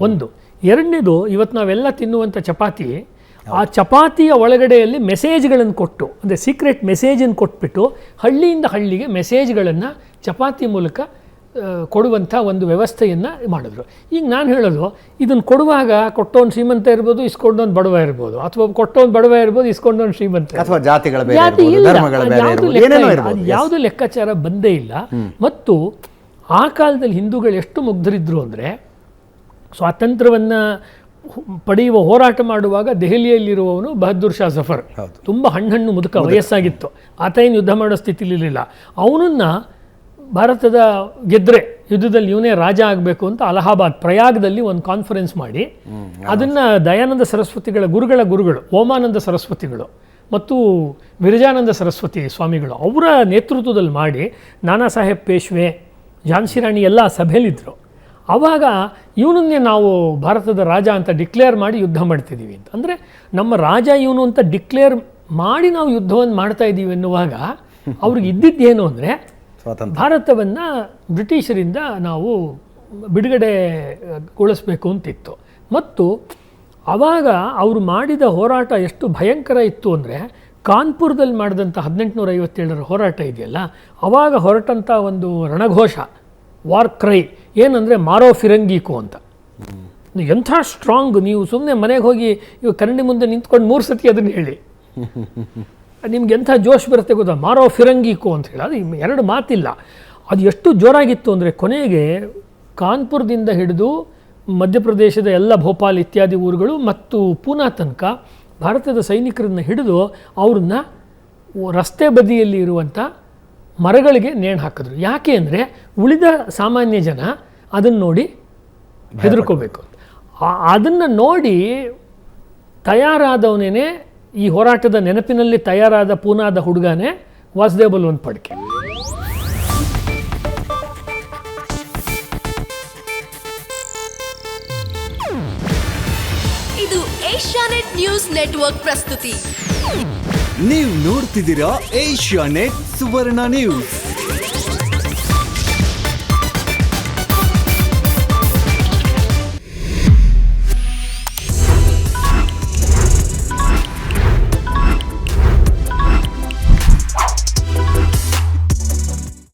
ಒಂದು. ಎರಡನೇದು, ಇವತ್ತು ನಾವೆಲ್ಲ ತಿನ್ನುವಂಥ ಚಪಾತಿ, ಆ ಚಪಾತಿಯ ಒಳಗಡೆಯಲ್ಲಿ ಮೆಸೇಜ್ಗಳನ್ನು ಕೊಟ್ಟು, ಅಂದರೆ ಸೀಕ್ರೆಟ್ ಮೆಸೇಜನ್ನು ಕೊಟ್ಬಿಟ್ಟು ಹಳ್ಳಿಯಿಂದ ಹಳ್ಳಿಗೆ ಮೆಸೇಜ್ಗಳನ್ನು ಚಪಾತಿ ಮೂಲಕ ಕೊಡುವಂಥ ಒಂದು ವ್ಯವಸ್ಥೆಯನ್ನು ಮಾಡಿದ್ರು. ಈಗ ನಾನು ಹೇಳೋದು, ಇದನ್ನು ಕೊಡುವಾಗ ಕೊಟ್ಟವನು ಶ್ರೀಮಂತ ಇರ್ಬೋದು, ಇಸ್ಕೊಂಡವನು ಬಡವ ಇರ್ಬೋದು, ಅಥವಾ ಕೊಟ್ಟವನು ಬಡವ ಇರ್ಬೋದು, ಇಸ್ಕೊಂಡವನು ಶ್ರೀಮಂತ, ಅಥವಾ ಜಾತಿಗಳ ಯಾವುದು ಲೆಕ್ಕಾಚಾರ ಬಂದೇ ಇಲ್ಲ. ಮತ್ತು ಆ ಕಾಲದಲ್ಲಿ ಹಿಂದೂಗಳು ಎಷ್ಟು ಮುಗ್ಧರಿದ್ರು ಅಂದರೆ, ಸ್ವಾತಂತ್ರ್ಯವನ್ನು ಪಡೆಯುವ ಹೋರಾಟ ಮಾಡುವಾಗ ದೆಹಲಿಯಲ್ಲಿರುವವನು ಬಹದ್ದೂರ್ ಶಾ ಜಫರ್, ತುಂಬ ಹಣ್ಣು ಮುದುಕ, ವಯಸ್ಸಾಗಿತ್ತು, ಆತ ಏನು ಯುದ್ಧ ಮಾಡೋ ಸ್ಥಿತಿಲಿರಲಿಲ್ಲ. ಅವನನ್ನು ಭಾರತದ ಗೆದ್ರೆ ಯುದ್ಧದಲ್ಲಿ ಇವನೇ ರಾಜ ಆಗಬೇಕು ಅಂತ ಅಲಹಾಬಾದ್ ಪ್ರಯಾಗದಲ್ಲಿ ಒಂದು ಕಾನ್ಫರೆನ್ಸ್ ಮಾಡಿ, ಅದನ್ನು ದಯಾನಂದ ಸರಸ್ವತಿಗಳ ಗುರುಗಳು, ಓಮಾನಂದ ಸರಸ್ವತಿಗಳು ಮತ್ತು ವಿರಜಾನಂದ ಸರಸ್ವತಿ ಸ್ವಾಮಿಗಳು ಅವರ ನೇತೃತ್ವದಲ್ಲಿ ಮಾಡಿ, ನಾನಾ ಸಾಹೇಬ್ ಪೇಶ್ವೆ, ಝಾನ್ಸಿ ರಾಣಿ ಎಲ್ಲ ಸಭೆಯಲ್ಲಿದ್ದರು. ಆವಾಗ ಇವನನ್ನೇ ನಾವು ಭಾರತದ ರಾಜ ಅಂತ ಡಿಕ್ಲೇರ್ ಮಾಡಿ ಯುದ್ಧ ಮಾಡ್ತಿದ್ದೀವಿ ಅಂತ. ಅಂದರೆ ನಮ್ಮ ರಾಜ ಇವನು ಅಂತ ಡಿಕ್ಲೇರ್ ಮಾಡಿ ನಾವು ಯುದ್ಧವನ್ನು ಮಾಡ್ತಾ ಇದ್ದೀವಿ ಎನ್ನುವಾಗ ಅವ್ರಿಗೆ ಇದ್ದಿದ್ದೇನು ಅಂದರೆ, ಭಾರತವನ್ನು ಬ್ರಿಟಿಷರಿಂದ ನಾವು ಬಿಡುಗಡೆಗೊಳಿಸಬೇಕು ಅಂತಿತ್ತು. ಮತ್ತು ಆವಾಗ ಅವರು ಮಾಡಿದ ಹೋರಾಟ ಎಷ್ಟು ಭಯಂಕರ ಇತ್ತು ಅಂದರೆ, ಕಾನ್ಪುರದಲ್ಲಿ ಮಾಡಿದಂಥ 1857 ಹೋರಾಟ ಇದೆಯಲ್ಲ, ಆವಾಗ ಹೊರಟಂಥ ಒಂದು ರಣಘೋಷ, ವಾರ್ ಕ್ರೈ ಏನಂದರೆ ಮಾರೋ ಫಿರಂಗೀಕು ಅಂತ. ಎಂಥ ಸ್ಟ್ರಾಂಗ್! ನೀವು ಸುಮ್ಮನೆ ಮನೆಗೆ ಹೋಗಿ ಇವಾಗ ಕನ್ನಡಿ ಮುಂದೆ ನಿಂತ್ಕೊಂಡು 3 ಸತಿ ಅದನ್ನು ಹೇಳಿ, ನಿಮ್ಗೆ ಎಂಥ ಜೋಶ್ ಬರುತ್ತೆ ಗೊತ್ತಾ, ಮಾರೋ ಫಿರಂಗೀಕು ಅಂತ ಹೇಳಿ. ಅದು 2 ಮಾತಿಲ್ಲ. ಅದು ಎಷ್ಟು ಜೋರಾಗಿತ್ತು ಅಂದರೆ, ಕೊನೆಗೆ ಕಾನ್ಪುರದಿಂದ ಹಿಡಿದು ಮಧ್ಯಪ್ರದೇಶದ ಎಲ್ಲ ಭೋಪಾಲ್ ಇತ್ಯಾದಿ ಊರುಗಳು ಮತ್ತು ಪೂನಾ ತನಕ ಭಾರತದ ಸೈನಿಕರನ್ನು ಹಿಡಿದು ಅವ್ರನ್ನ ರಸ್ತೆ ಬದಿಯಲ್ಲಿ ಇರುವಂಥ ಮರಗಳಿಗೆ ನೇಣು ಹಾಕಿದ್ರು. ಯಾಕೆ ಅಂದರೆ, ಉಳಿದ ಸಾಮಾನ್ಯ ಜನ ಅದನ್ನು ನೋಡಿ ಹೆದರ್ಕೋಬೇಕು. ಅದನ್ನು ನೋಡಿ ತಯಾರಾದವನೇ, ಈ ಹೋರಾಟದ ನೆನಪಿನಲ್ಲಿ ತಯಾರಾದ ಪೂನಾದ ಹುಡುಗನೇ ವಾಸುದೇವ್ ಬಲ್ವಂತ್ ಫಡ್ಕೆ. ಇದು ಏಷ್ಯಾನೆಟ್ ನ್ಯೂಸ್ ನೆಟ್ವರ್ಕ್ ಪ್ರಸ್ತುತಿ. ನೀವು ನೋಡ್ತಿದ್ದೀರಾ ಏಷ್ಯಾನೆಟ್ ಸುವರ್ಣ ನ್ಯೂಸ್.